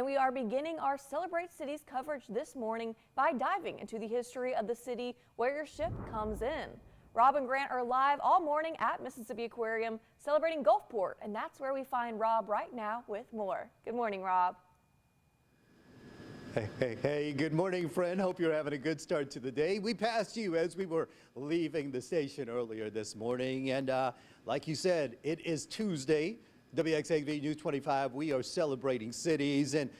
And we are beginning our Celebrate Cities coverage this morning by diving into the history of the city where your ship comes in. Rob and Grant are live all morning at Mississippi Aquarium celebrating Gulfport, and that's where we find Rob right now with more. Good morning, Rob. Hey, good morning, friend. Hope you're having a good start to the day. We passed you as we were leaving the station earlier this morning, and like you said, it is Tuesday. WXAV News 25, we are celebrating cities, and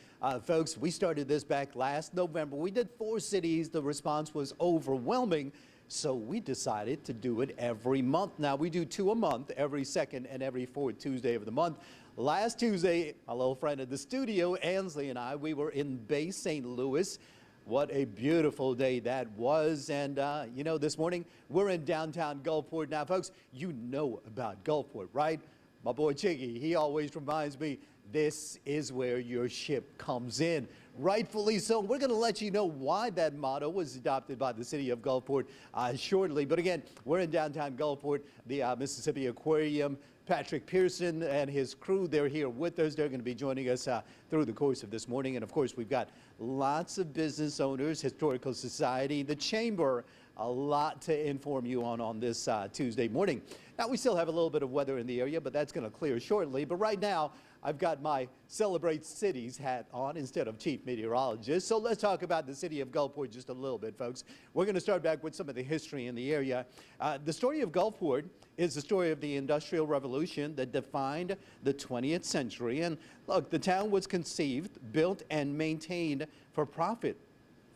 folks, we started this back last November. We did 4 cities. The response was overwhelming, so we decided to do it every month. Now, we do 2 a month, every second and every 4th Tuesday of the month. Last Tuesday, my little friend in the studio, Ansley, and I, we were in Bay St. Louis. What a beautiful day that was. And, you know, this morning, we're in downtown Gulfport. Now, folks, you know about Gulfport, right? My boy Chiggy, he always reminds me, this is where your ship comes in. Rightfully so. We're going to let you know why that motto was adopted by the city of Gulfport shortly. But again, we're in downtown Gulfport, the Mississippi Aquarium. Patrick Pearson and his crew, they're here with us. They're going to be joining us through the course of this morning. And of course, we've got lots of business owners, Historical Society, the Chamber, a lot to inform you on this Tuesday morning. Now, we still have a little bit of weather in the area, but that's going to clear shortly. But right now, I've got my Celebrate Cities hat on instead of chief meteorologist. So let's talk about the city of Gulfport just a little bit, folks. We're going to start back with some of the history in the area. The story of Gulfport is the story of the Industrial Revolution that defined the 20th century. And look, the town was conceived, built, and maintained for profit.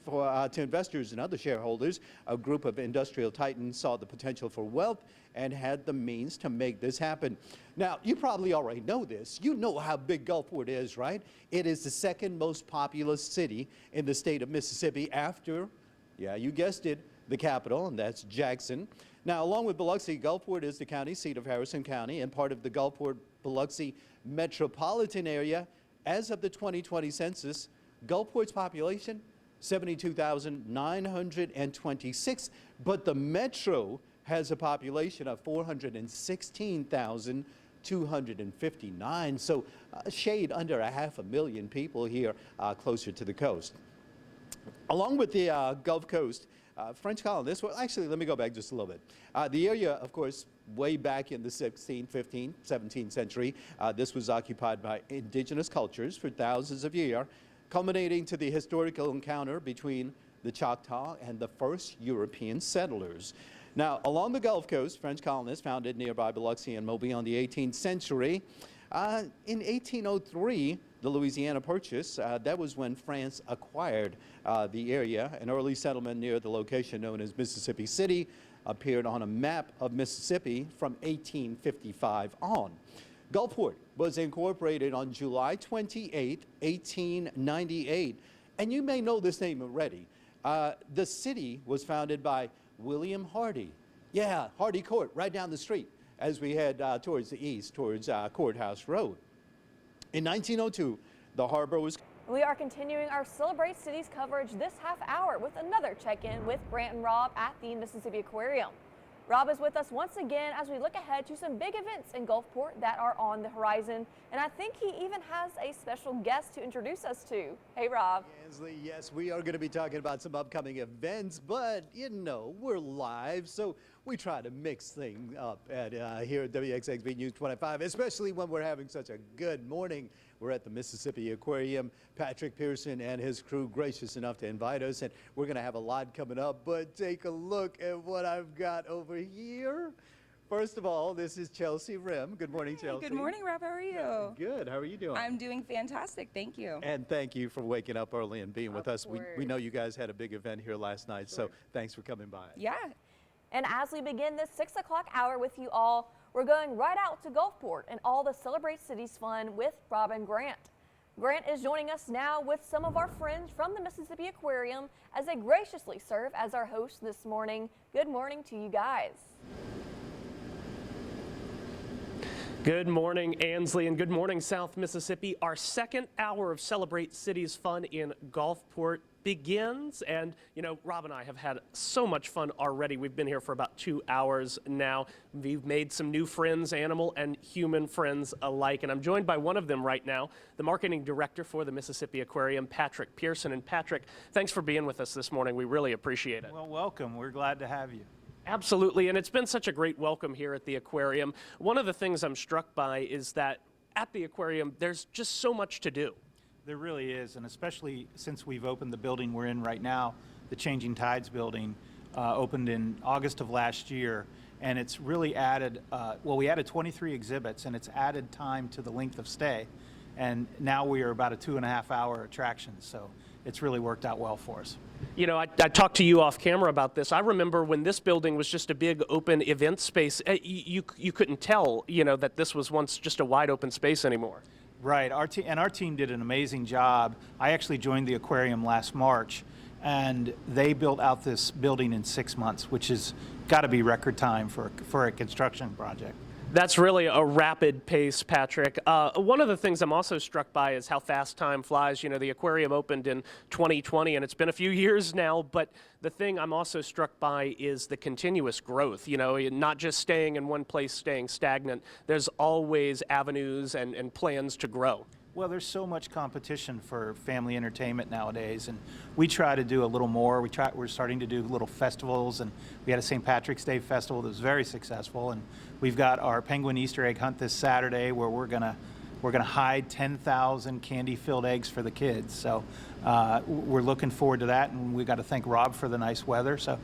To investors and other shareholders, a group of industrial titans saw the potential for wealth and had the means to make this happen. Now, you probably already know this. You know how big Gulfport is, right? It is the second most populous city in the state of Mississippi after, yeah, you guessed it, the capital, and that's Jackson. Now, along with Biloxi, Gulfport is the county seat of Harrison County and part of the Gulfport-Biloxi metropolitan area. As of the 2020 census, Gulfport's population 72,926, but the metro has a population of 416,259. So a shade under 500,000 people here closer to the coast. Along with the Gulf Coast, French colonists, well, actually, let me go back just a little bit. The area, of course, way back in the 16th, 15th, 17th century, this was occupied by indigenous cultures for thousands of years, culminating to the historical encounter between the Choctaw and the first European settlers. Now, along the Gulf Coast, French colonists founded nearby Biloxi and Mobile in the 18th century. In 1803, the Louisiana Purchase, that was when France acquired the area. An early settlement near the location known as Mississippi City appeared on a map of Mississippi from 1855 on. Gulfport was incorporated on July 28, 1898. And you may know this name already. The city was founded by William Hardy. Yeah, Hardy Court, right down the street as we head towards the east, towards Courthouse Road. In 1902, the harbor was... We are continuing our Celebrate Cities coverage this half hour with another check-in with Grant and Rob at the Mississippi Aquarium. Rob is with us once again as we look ahead to some big events in Gulfport that are on the horizon. And I think he even has a special guest to introduce us to. Hey, Rob. Ansley, yes, we are going to be talking about some upcoming events, but, you know, we're live, so we try to mix things up here at WXXV News 25, especially when we're having such a good morning. We're at the Mississippi Aquarium. Patrick Pearson and his crew gracious enough to invite us, and we're going to have a lot coming up, but take a look at what I've got over here. First of all, this is Chelsea Rim. Good morning, Chelsea. Good morning, Rob. How are you? Good. How are you doing? I'm doing fantastic. Thank you. And thank you for waking up early and being with us. We know you guys had a big event here last night, so thanks for coming by. Yeah. And as we begin this 6 o'clock hour with you all, we're going right out to Gulfport and all the Celebrate Cities fun with Rob and Grant. Grant is joining us now with some of our friends from the Mississippi Aquarium as they graciously serve as our hosts this morning. Good morning to you guys. Good morning, Ansley, and good morning, South Mississippi. Our second hour of Celebrate Cities Fun in Gulfport begins, and Rob and I have had so much fun already. We've been here for about 2 hours now. We've made some new friends, animal and human friends alike, and I'm joined by one of them right now, the marketing director for the Mississippi Aquarium, Patrick Pearson. And Patrick, thanks for being with us this morning. We really appreciate it. Well, welcome. We're glad to have you. Absolutely, and it's been such a great welcome here at the aquarium. One of the things I'm struck by is that at the aquarium, there's just so much to do. There really is, and especially since we've opened the building we're in right now, the Changing Tides building, opened in August of last year, and it's really added, we added 23 exhibits, and it's added time to the length of stay, and now we are about a 2.5-hour attraction, so it's really worked out well for us. I talked to you off camera about this. I remember when this building was just a big open event space, you couldn't tell, that this was once just a wide open space anymore. Right, our team did an amazing job. I actually joined the aquarium last March, and they built out this building in 6 months, which has got to be record time for a construction project. That's really a rapid pace, Patrick. One of the things I'm also struck by is how fast time flies. The aquarium opened in 2020, and it's been a few years now, but the thing I'm also struck by is the continuous growth, not just staying in one place, staying stagnant. There's always avenues and plans to grow. Well, there's so much competition for family entertainment nowadays, and we try to do a little more. We're starting to do little festivals, and we had a St. Patrick's Day festival that was very successful, and we've got our penguin Easter egg hunt this Saturday where we're gonna hide 10,000 candy-filled eggs for the kids. So we're looking forward to that, and we've got to thank Rob for the nice weather. So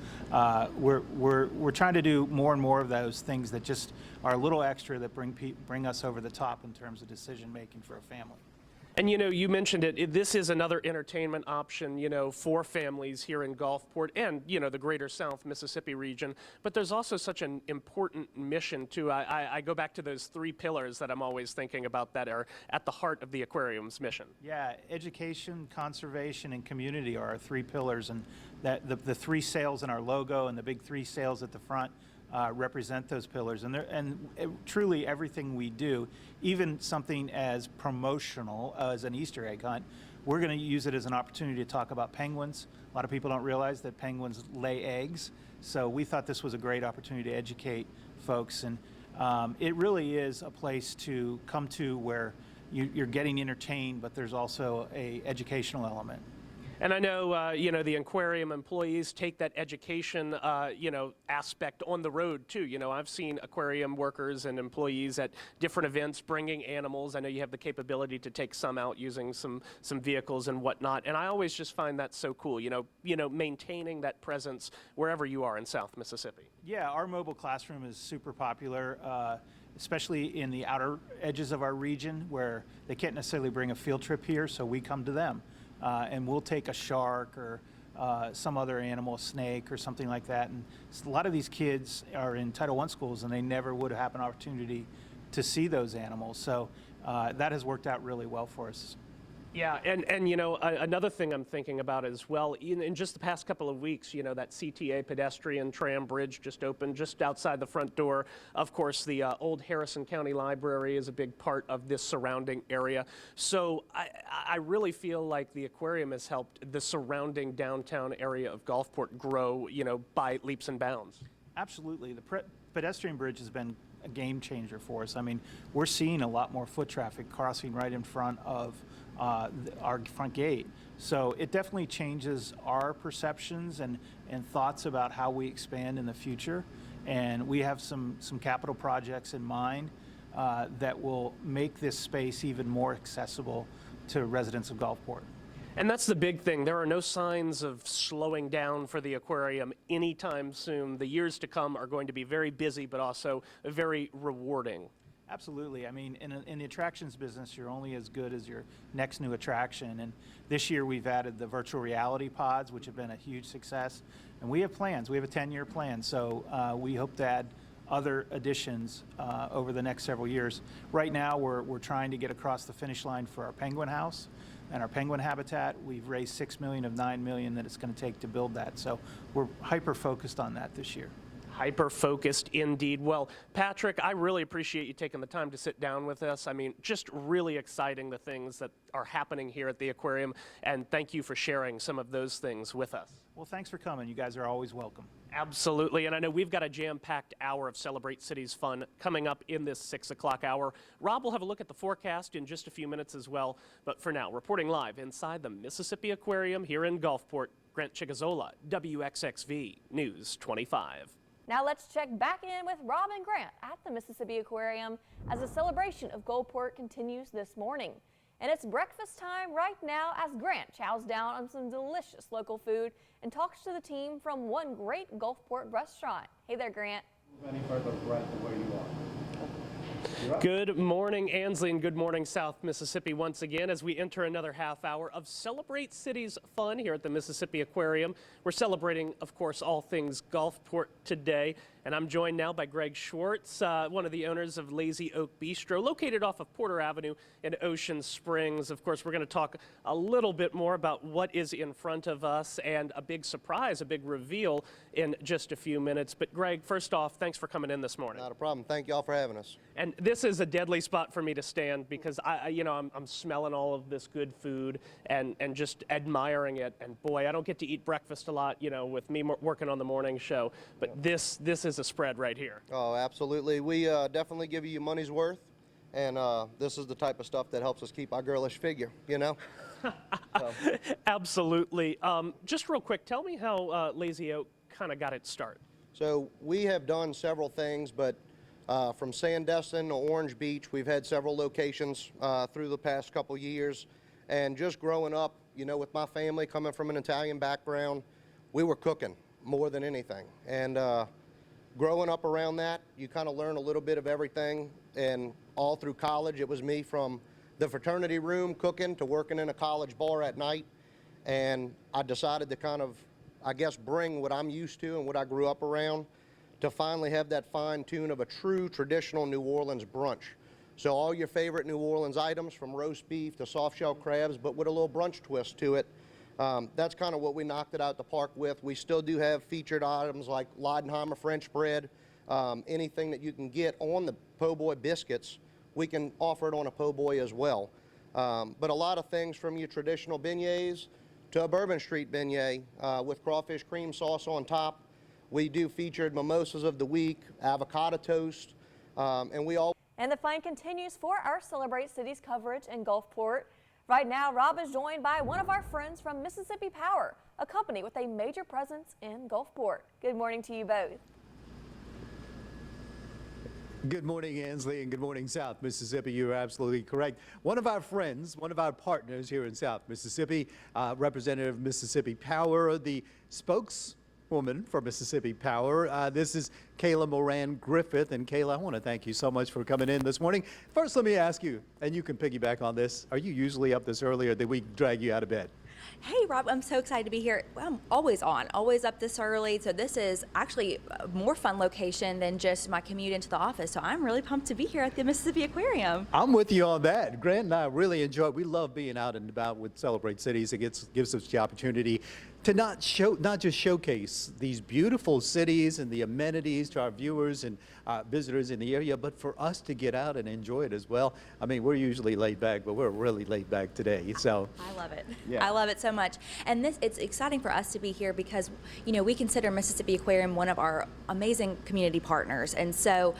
we're trying to do more and more of those things that just are a little extra that bring us over the top in terms of decision making for a family. And you mentioned it. This is another entertainment option, for families here in Gulfport and the greater South Mississippi region. But there's also such an important mission too. I go back to those 3 pillars that I'm always thinking about that are at the heart of the aquarium's mission. Yeah, education, conservation, and community are our 3 pillars, and that the 3 sails in our logo and the big 3 sails at the front represent those pillars, and truly everything we do, even something as promotional as an Easter egg hunt, we're going to use it as an opportunity to talk about penguins. A lot of people don't realize that penguins lay eggs, so we thought this was a great opportunity to educate folks, and it really is a place to come to where you're getting entertained, but there's also a educational element. And I know, the aquarium employees take that education, aspect on the road too. I've seen aquarium workers and employees at different events bringing animals. I know you have the capability to take some out using some vehicles and whatnot. And I always just find that so cool, maintaining that presence wherever you are in South Mississippi. Yeah, our mobile classroom is super popular, especially in the outer edges of our region where they can't necessarily bring a field trip here, so we come to them. And we'll take a shark or some other animal, a snake or something like that. And a lot of these kids are in Title I schools and they never would have an opportunity to see those animals. So that has worked out really well for us. Yeah, and another thing I'm thinking about as well, in just the past couple of weeks, that CTA pedestrian tram bridge just opened just outside the front door. Of course, the old Harrison County Library is a big part of this surrounding area. So I really feel like the aquarium has helped the surrounding downtown area of Gulfport grow, by leaps and bounds. Absolutely. The pedestrian bridge has been a game changer for us. I mean, we're seeing a lot more foot traffic crossing right in front of our front gate. So it definitely changes our perceptions and thoughts about how we expand in the future. And we have some capital projects in mind that will make this space even more accessible to residents of Gulfport. And that's the big thing. There are no signs of slowing down for the aquarium anytime soon. The years to come are going to be very busy, but also very rewarding. Absolutely. I mean, in the attractions business, you're only as good as your next new attraction. And this year we've added the virtual reality pods, which have been a huge success. And we have plans. We have a 10-year plan. So we hope to add other additions over the next several years. Right now, we're trying to get across the finish line for our penguin house and our penguin habitat. We've raised $6 million of $9 million that it's going to take to build that. So we're hyper-focused on that this year. Hyper-focused indeed. Well, Patrick, I really appreciate you taking the time to sit down with us. I mean, just really exciting, the things that are happening here at the aquarium, and thank you for sharing some of those things with us. Well, thanks for coming. You guys are always welcome. Absolutely, and I know we've got a jam-packed hour of Celebrate Cities fun coming up in this 6 o'clock hour. Rob will have a look at the forecast in just a few minutes as well, but for now, reporting live inside the Mississippi Aquarium here in Gulfport, Grant Chigazola, WXXV News 25. Now let's check back in with Rob and Grant at the Mississippi Aquarium as the celebration of Gulfport continues this morning. And it's breakfast time right now as Grant chows down on some delicious local food and talks to the team from one great Gulfport restaurant. Hey there, Grant. Any further right to where you are. Good morning, Ansley, and good morning, South Mississippi, once again as we enter another half hour of Celebrate Cities fun here at the Mississippi Aquarium. We're celebrating, of course, all things Gulfport today, and I'm joined now by Greg Schwartz, one of the owners of Lazy Oak Bistro, located off of Porter Avenue in Ocean Springs. Of course, we're going to talk a little bit more about what is in front of us and a big surprise, a big reveal in just a few minutes. But Greg, first off, thanks for coming in this morning. Not a problem. Thank y'all for having us. And this is a deadly spot for me to stand because I'm smelling all of this good food and just admiring it. And boy, I don't get to eat breakfast a lot, with me working on the morning show. But this is a spread right here. Oh, absolutely. We definitely give you your money's worth. And this is the type of stuff that helps us keep our girlish figure, So. Absolutely. Just real quick, tell me how Lazy Oak kind of got its start. So we have done several things, but from Sandestin to Orange Beach, we've had several locations through the past couple years. And just growing up, with my family coming from an Italian background, we were cooking more than anything. And growing up around that, you kind of learn a little bit of everything. And all through college, it was me from the fraternity room cooking to working in a college bar at night. And I decided to kind of, bring what I'm used to and what I grew up around to finally have that fine tune of a true traditional New Orleans brunch. So all your favorite New Orleans items from roast beef to soft shell crabs, but with a little brunch twist to it. That's kind of what we knocked it out the park with. We still do have featured items like Leidenheimer French bread, anything that you can get on the po' boy biscuits, we can offer it on a po' boy as well. But a lot of things from your traditional beignets to a Bourbon Street beignet with crawfish cream sauce on top. We do featured mimosas of the week, avocado toast, and we all. And the fun continues for our Celebrate Cities coverage in Gulfport. Right now, Rob is joined by one of our friends from Mississippi Power, a company with a major presence in Gulfport. Good morning to you both. Good morning, Ansley, and good morning, South Mississippi. You're absolutely correct. One of our friends, one of our partners here in South Mississippi, Representative Mississippi Power, the spokeswoman for Mississippi Power. This is Kaila Moran Griffith. And Kaila, I want to thank you so much for coming in this morning. First, let me ask you, and you can piggyback on this, are you usually up this early or did we drag you out of bed? Hey, Rob, I'm so excited to be here. I'm always on, always up this early. So this is actually a more fun location than just my commute into the office. So I'm really pumped to be here at the Mississippi Aquarium. I'm with you on that. Grant and I really enjoy it. We love being out and about with Celebrate Cities. It gives us the opportunity to not just showcase these beautiful cities and the amenities to our viewers and visitors in the area, but for us to get out and enjoy it as well. I mean, we're usually laid back, but we're really laid back today. So I love it. Yeah. I love it so much. And it's exciting for us to be here because, we consider Mississippi Aquarium one of our amazing community partners. And so,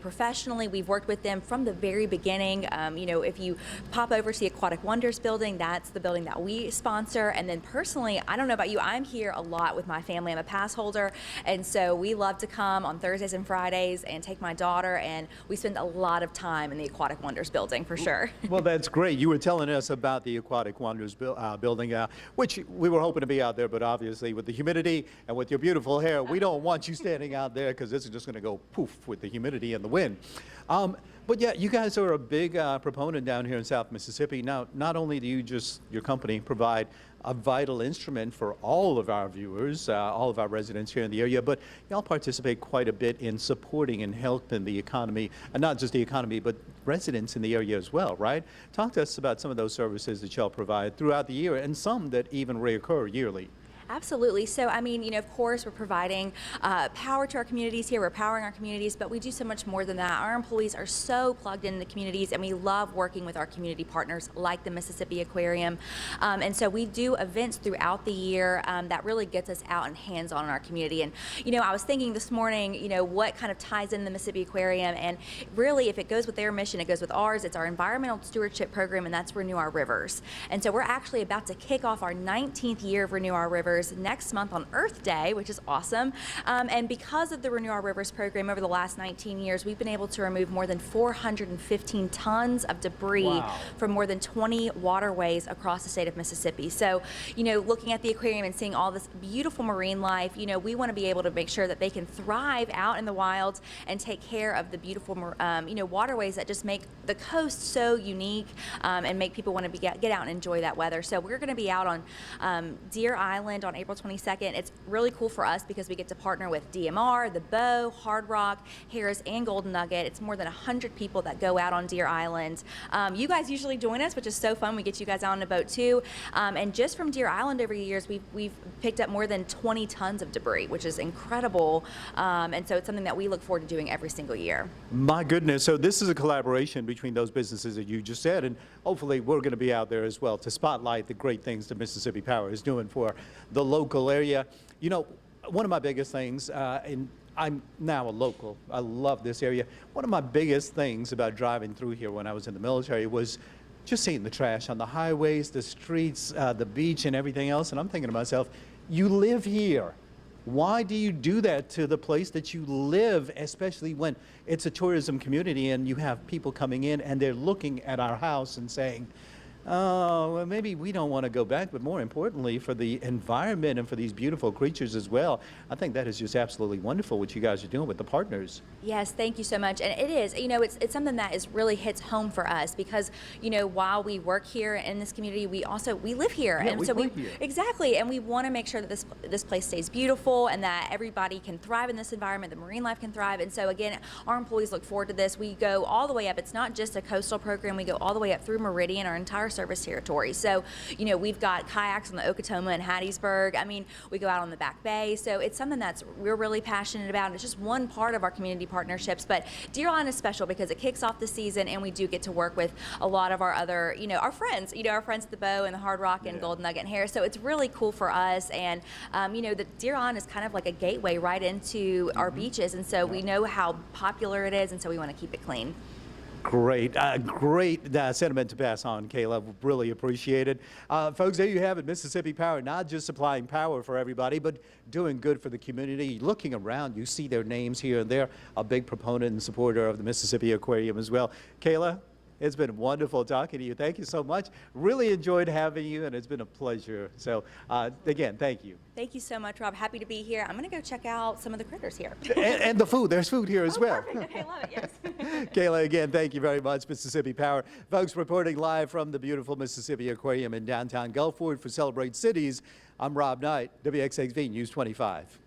professionally, we've worked with them from the very beginning. If you pop over to the Aquatic Wonders building, that's the building that we sponsor. And then personally, I don't know about you, I'm here a lot with my family. I'm a pass holder. And so we love to come on Thursdays and Fridays and take my daughter, and we spend a lot of time in the Aquatic Wonders building for sure. Well, that's great. You were telling us about the Aquatic Wonders building, which we were hoping to be out there, but obviously with the humidity and with your beautiful hair, we don't want you standing out there because this is just going to go poof with the humidity and the wind. But yeah, you guys are a big proponent down here in South Mississippi. Now, not only do your company provide a vital instrument for all of our viewers, all of our residents here in the area, but y'all participate quite a bit in supporting and helping the economy, and not just the economy, but residents in the area as well, right? Talk to us about some of those services that y'all provide throughout the year and some that even reoccur yearly. Absolutely. So, I mean, of course, we're providing power to our communities here. We're powering our communities, but we do so much more than that. Our employees are so plugged in the communities, and we love working with our community partners like the Mississippi Aquarium. And so we do events throughout the year that really gets us out and hands-on in our community. And, I was thinking this morning, what kind of ties in the Mississippi Aquarium, and really, if it goes with their mission, it goes with ours. It's our environmental stewardship program, and that's Renew Our Rivers. And so we're actually about to kick off our 19th year of Renew Our Rivers next month on Earth Day, which is awesome. And because of the Renew Our Rivers program over the last 19 years, we've been able to remove more than 415 tons of debris from more than 20 waterways across the state of Mississippi. So, looking at the aquarium and seeing all this beautiful marine life, we want to be able to make sure that they can thrive out in the wilds and take care of the beautiful, waterways that just make the coast so unique and make people want to get out and enjoy that weather. So we're going to be out on Deer Island on April 22nd. It's really cool for us because we get to partner with DMR, the Bow, Hard Rock, Harris, and Golden Nugget. It's more than 100 people that go out on Deer Island. You guys usually join us, which is so fun. We get you guys out on a boat too. And just from Deer Island over the years, we've picked up more than 20 tons of debris, which is incredible. And so it's something that we look forward to doing every single year. My goodness. So this is a collaboration between those businesses that you just said, and hopefully we're going to be out there as well to spotlight the great things that Mississippi Power is doing for the local area. One of my biggest things, and I'm now a local, I love this area. One of my biggest things about driving through here when I was in the military was just seeing the trash on the highways, the streets, the beach, and everything else. And I'm thinking to myself, you live here. Why do you do that to the place that you live, especially when it's a tourism community and you have people coming in and they're looking at our house and saying, oh, well, maybe we don't want to go back, but more importantly, for the environment and for these beautiful creatures as well. I think that is just absolutely wonderful what you guys are doing with the partners. Yes, thank you so much. And it is, it's something that is really hits home for us because, while we work here in this community, we live here. Yeah, and we so live here. Exactly. And we want to make sure that this place stays beautiful and that everybody can thrive in this environment, the marine life can thrive. And so again, our employees look forward to this. We go all the way up. It's not just a coastal program. We go all the way up through Meridian, our entire service territory. So, we've got kayaks on the Okatoma and Hattiesburg. We go out on the Back Bay. So it's something we're really passionate about. And it's just one part of our community partnerships. But Deer Island is special because it kicks off the season and we do get to work with a lot of our other, our friends, our friends at the Bow and the Hard Rock and Golden Nugget and Harris. So it's really cool for us. And, the Deer Island is kind of like a gateway right into our beaches. And so we know how popular it is. And so we want to keep it clean. Great sentiment to pass on, Kaila. Really appreciate it. Folks, there you have it. Mississippi Power, not just supplying power for everybody, but doing good for the community. Looking around, you see their names here and there. A big proponent and supporter of the Mississippi Aquarium as well. Kaila, it's been wonderful talking to you. Thank you so much. Really enjoyed having you, and it's been a pleasure. So, again, thank you. Thank you so much, Rob. Happy to be here. I'm going to go check out some of the critters here. and the food. There's food here as well. Perfect. Okay, love it. Yes. Kaila, again, thank you very much, Mississippi Power. Folks, reporting live from the beautiful Mississippi Aquarium in downtown Gulfport for Celebrate Cities. I'm Rob Knight, WXXV News 25.